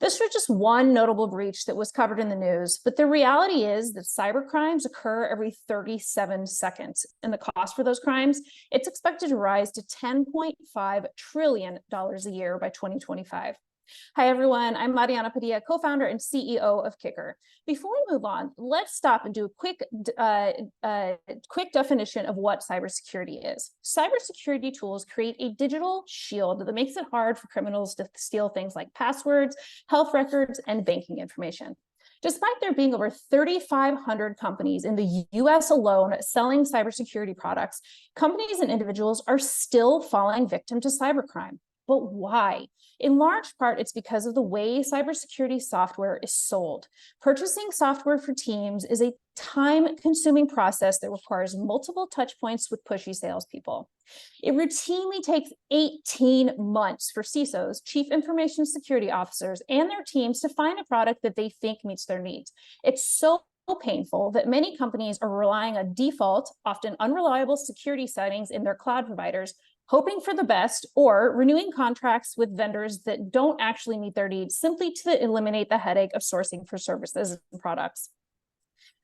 This was just one notable breach that was covered in the news, but the reality is that cyber crimes occur every 37 seconds, and the cost for those crimes, it's expected to rise to $10.5 trillion a year by 2025. Hi, everyone. I'm Mariana Padilla, co-founder and CEO of Kikrr. Before we move on, let's stop and do a quick definition of what cybersecurity is. Cybersecurity tools create a digital shield that makes it hard for criminals to steal things like passwords, health records, and banking information. Despite there being over 3,500 companies in the US alone selling cybersecurity products, companies and individuals are still falling victim to cybercrime. But why? In large part, it's because of the way cybersecurity software is sold. Purchasing software for teams is a time-consuming process that requires multiple touch points with pushy salespeople. It routinely takes 18 months for CISOs, Chief Information Security Officers, and their teams to find a product that they think meets their needs. It's so painful that many companies are relying on default, often unreliable security settings in their cloud providers, hoping for the best, or renewing contracts with vendors that don't actually meet their needs simply to eliminate the headache of sourcing for services and products.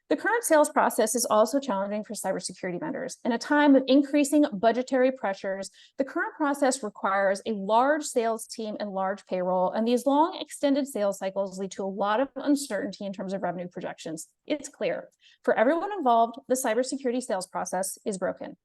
The current sales process is also challenging for cybersecurity vendors. In a time of increasing budgetary pressures, the current process requires a large sales team and large payroll, and these long extended sales cycles lead to a lot of uncertainty in terms of revenue projections. It's clear, for everyone involved, the cybersecurity sales process is broken.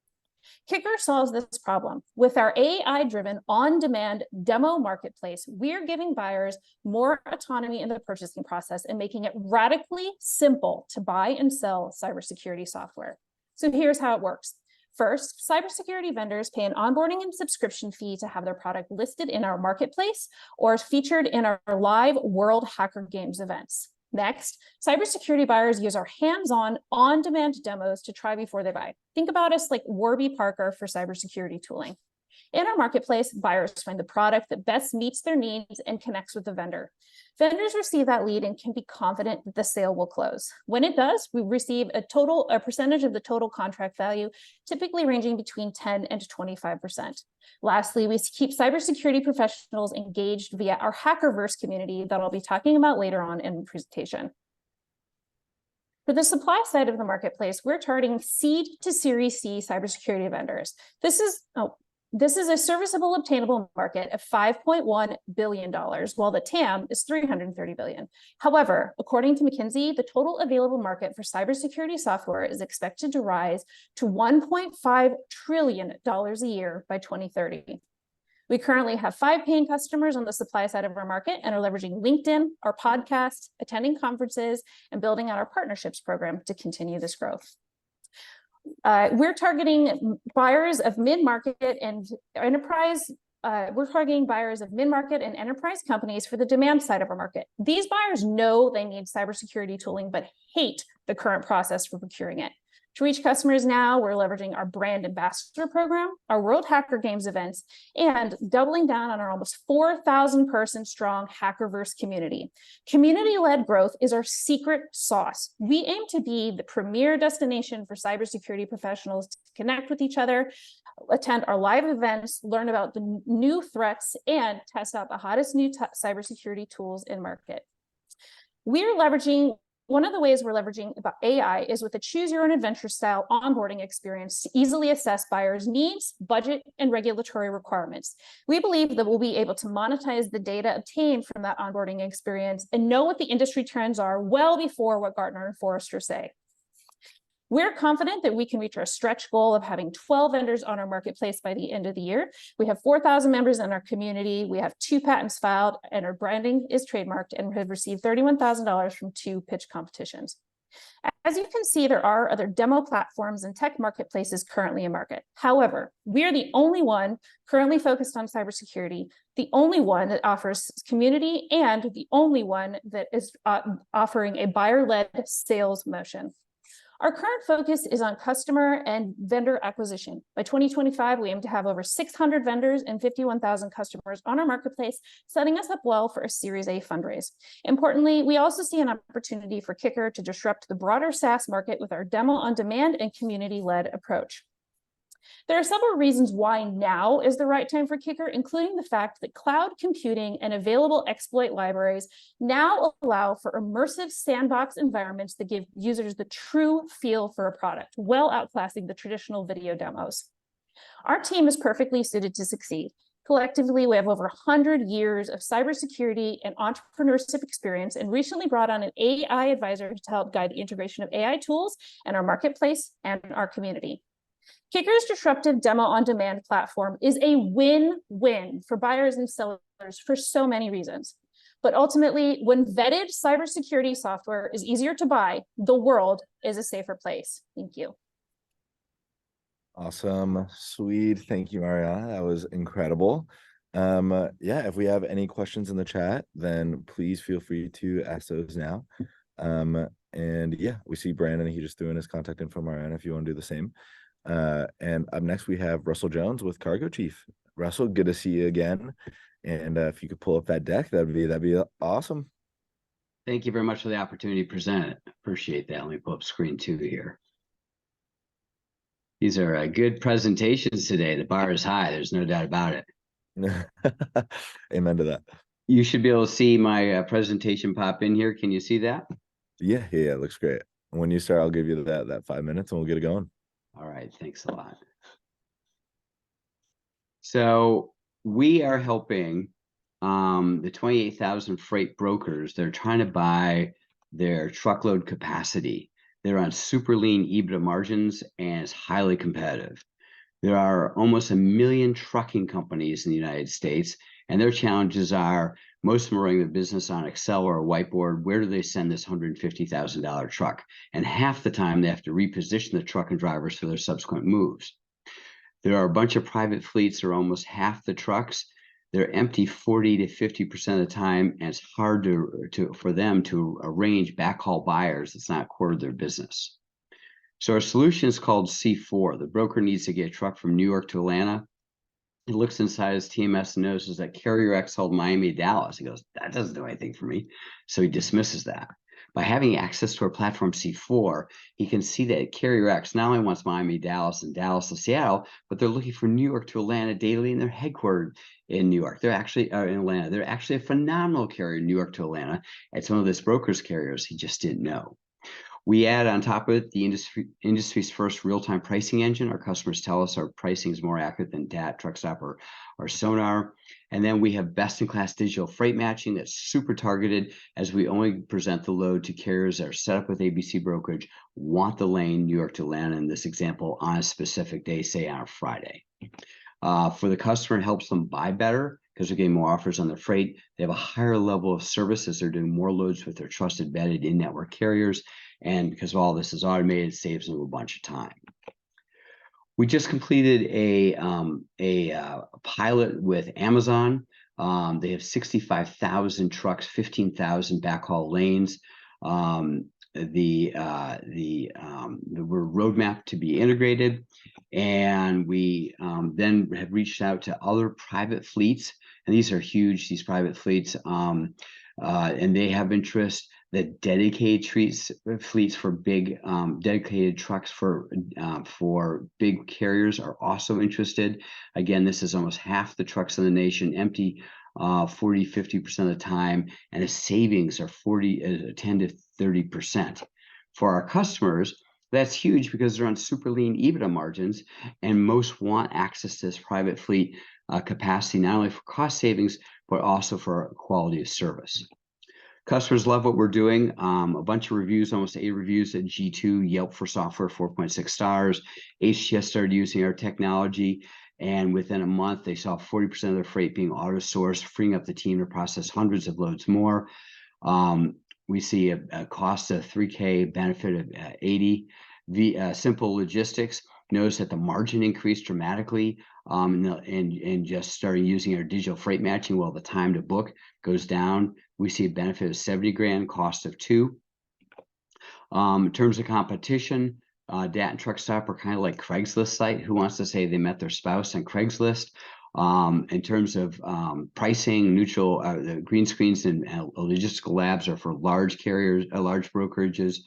Kikrr solves this problem. With our AI-driven on-demand demo marketplace, we're giving buyers more autonomy in the purchasing process and making it radically simple to buy and sell cybersecurity software. So here's how it works. First, cybersecurity vendors pay an onboarding and subscription fee to have their product listed in our marketplace or featured in our live World Hacker Games events. Next, cybersecurity buyers use our hands-on, on-demand demos to try before they buy. Think about us like Warby Parker for cybersecurity tooling. In our marketplace, buyers find the product that best meets their needs and connects with the vendor. Vendors receive that lead and can be confident that the sale will close. When it does, we receive a percentage of the total contract value, typically ranging between 10 and 25%. Lastly, we keep cybersecurity professionals engaged via our Hackerverse community that I'll be talking about later on in the presentation. For the supply side of the marketplace, we're targeting seed to Series C cybersecurity vendors. This is a serviceable obtainable market of $5.1 billion, while the TAM is $330 billion. However, according to McKinsey, the total available market for cybersecurity software is expected to rise to $1.5 trillion a year by 2030. We currently have 5 paying customers on the supply side of our market and are leveraging LinkedIn, our podcast, attending conferences, and building out our partnerships program to continue this growth. We're targeting buyers of mid-market and enterprise. We're targeting buyers of mid-market and enterprise companies for the demand side of our market. These buyers know they need cybersecurity tooling, but hate the current process for procuring it. To reach customers now, we're leveraging our brand ambassador program, our World Hacker Games events, and doubling down on our almost 4,000 person strong Hackerverse community. Community-led growth is our secret sauce. We aim to be the premier destination for cybersecurity professionals to connect with each other, attend our live events, learn about the new threats, and test out the hottest new cybersecurity tools in market. One of the ways we're leveraging AI is with a choose your own adventure style onboarding experience to easily assess buyers' needs, budget, and regulatory requirements. We believe that we'll be able to monetize the data obtained from that onboarding experience and know what the industry trends are well before what Gartner and Forrester say. We're confident that we can reach our stretch goal of having 12 vendors on our marketplace by the end of the year. We have 4,000 members in our community. We have 2 patents filed, and our branding is trademarked, and have received $31,000 from 2 pitch competitions. As you can see, there are other demo platforms and tech marketplaces currently in market. However, we are the only one currently focused on cybersecurity, the only one that offers community, and the only one that is offering a buyer-led sales motion. Our current focus is on customer and vendor acquisition. By 2025, we aim to have over 600 vendors and 51,000 customers on our marketplace, setting us up well for a Series A fundraise. Importantly, we also see an opportunity for Kikrr to disrupt the broader SaaS market with our demo on demand and community-led approach. There are several reasons why now is the right time for Kikrr, including the fact that cloud computing and available exploit libraries now allow for immersive sandbox environments that give users the true feel for a product, well outclassing the traditional video demos. Our team is perfectly suited to succeed. Collectively, we have over 100 years of cybersecurity and entrepreneurship experience, and recently brought on an AI advisor to help guide the integration of AI tools in our marketplace and our community. Kikrr's disruptive demo on demand platform is a win-win for buyers and sellers for so many reasons. But ultimately, when vetted cybersecurity software is easier to buy, the world is a safer place. Thank you. Awesome. Sweet. Thank you, Mariana. That was incredible. Yeah, if we have any questions in the chat, then please feel free to ask those now. And yeah, we see Brandon, he just threw in his contact info, Mariana, if you want to do the same. And up next we have Russell Jones with Cargo Chief. Russell, good to see you again. And if you could pull up that deck, that'd be awesome. Thank you very much for the opportunity to present it. Appreciate that. Let me pull up screen 2 here. These are good presentations today. The bar is high. There's no doubt about it. Amen to that. You should be able to see my presentation pop in here. Can you see that? Yeah, it looks great. When you start, I'll give you that 5 minutes and we'll get it going. All right, thanks a lot. So we are helping the 28,000 freight brokers. They're trying to buy their truckload capacity. They're on super lean EBITDA margins and it's highly competitive. There are almost 1 million trucking companies in the United States, and their challenges are most of them are running the business on Excel or a whiteboard. Where do they send this $150,000 truck? And half the time they have to reposition the truck and drivers for their subsequent moves. There are a bunch of private fleets that are almost half the trucks. They're empty 40 to 50% of the time, and it's hard for them to arrange backhaul buyers. It's not core to their business. So our solution is called C4. The broker needs to get a truck from New York to Atlanta. He looks inside his TMS and notices that Carrier X held Miami to Dallas. He goes, that doesn't do anything for me. So he dismisses that. By having access to our platform C4, he can see that Carrier X not only wants Miami, Dallas, and Dallas to Seattle, but they're looking for New York to Atlanta daily, and they're headquartered in New York. They're actually in Atlanta. They're actually a phenomenal carrier, New York to Atlanta. It's one of this broker's carriers. He just didn't know. We add on top of it the industry's first real-time pricing engine. Our customers tell us our pricing is more accurate than DAT, TruckStop, or Sonar. And then we have best-in-class digital freight matching that's super targeted, as we only present the load to carriers that are set up with ABC brokerage, want the lane New York to Atlanta, in this example, on a specific day, say on a Friday. For the customer, it helps them buy better because they're getting more offers on their freight. They have a higher level of service as they're doing more loads with their trusted, vetted in-network carriers. And because all this is automated, it saves them a bunch of time. We just completed a pilot with Amazon. They have 65,000 trucks, 15,000 backhaul lanes. We're roadmap to be integrated, and we then have reached out to other private fleets, and these are huge, these private fleets, and they have interest. That dedicated fleets for big dedicated trucks for big carriers are also interested. Again, this is almost half the trucks in the nation empty 40-50% of the time, and the savings are 10 to 30%. For our customers, that's huge because they're on super lean EBITDA margins, and most want access to this private fleet capacity, not only for cost savings, but also for quality of service. Customers love what we're doing. A bunch of reviews, almost 8 reviews at G2, Yelp for software, 4.6 stars. HTS started using our technology, and within a month, they saw 40% of their freight being auto-sourced, freeing up the team to process hundreds of loads more. We see a cost of $3K, benefit of $80. Simple Logistics noticed that the margin increased dramatically, and just started using our digital freight matching while the time to book goes down. We see a benefit of 70 grand, cost of 2. In terms of competition, DAT and TruckStop are kind of like Craigslist site. Who wants to say they met their spouse on Craigslist? In terms of pricing, neutral, the green screens and logistical labs are for large carriers, large brokerages.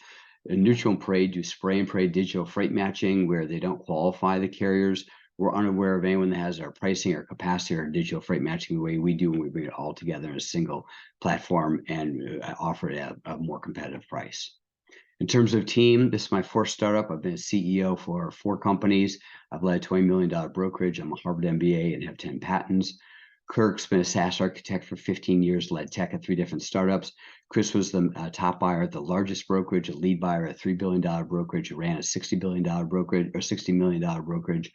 Neutral and Parade do spray and pray digital freight matching where they don't qualify the carriers. We're unaware of anyone that has our pricing, our capacity, or digital freight matching the way we do when we bring it all together in a single platform and offer it at a more competitive price. In terms of team, this is my 4th startup. I've been a CEO for 4 companies. I've led a $20 million brokerage. I'm a Harvard MBA and have 10 patents. Kirk's been a SaaS architect for 15 years, led tech at 3 different startups. Chris was the top buyer at the largest brokerage, a lead buyer at a $3 billion brokerage, ran a $60 billion brokerage or $60 million brokerage.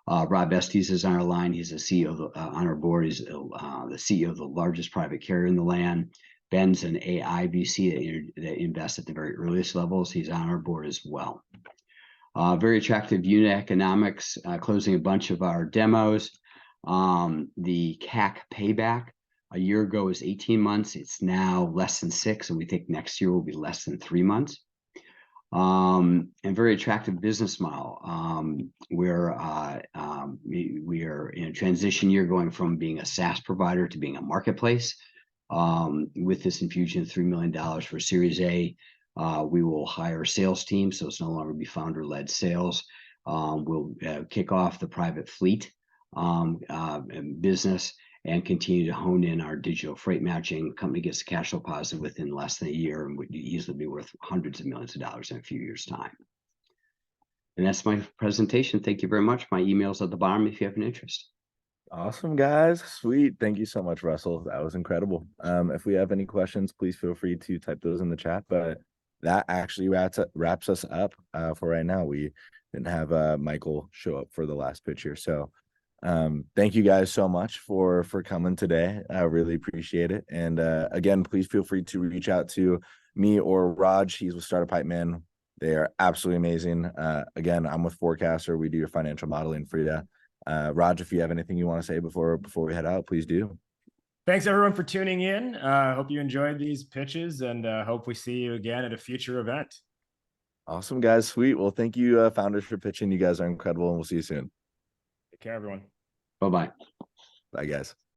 Rob Estes is on our line. He's the CEO on our board. He's the CEO of the largest private carrier in the land. Ben's an AI VC that invests at the very earliest levels. He's on our board as well. Very attractive unit economics, closing a bunch of our demos. The CAC payback a year ago was 18 months. It's now less than 6, and we think next year will be less than 3 months. And very attractive business model. We are in a transition year, going from being a SaaS provider to being a marketplace. With this infusion of $3 million for Series A, we will hire a sales team, so it's no longer be founder-led sales. We'll kick off the private fleet business and continue to hone in our digital freight matching. Company gets cash flow positive within less than a year and would easily be worth hundreds of millions of dollars in a few years' time. And that's my presentation. Thank you very much. My email's at the bottom if you have an interest. Awesome, guys. Sweet. Thank you so much, Russell. That was incredible. If we have any questions, please feel free to type those in the chat. But that actually wraps us up for right now. We didn't have Michael show up for the last pitch here. So thank you guys so much for coming today. I really appreciate it. And again, please feel free to reach out to me or Raj. He's with Startup Hypeman. They are absolutely amazing. Again, I'm with Forecastr. We do your financial modeling for you. Raj, if you have anything you want to say before we head out, please do. Thanks everyone for tuning in. Hope you enjoyed these pitches, and hope we see you again at a future event. Awesome, guys. Sweet. Well, thank you, founders, for pitching. You guys are incredible, and we'll see you soon. Take care, everyone. Bye-bye. Bye, guys.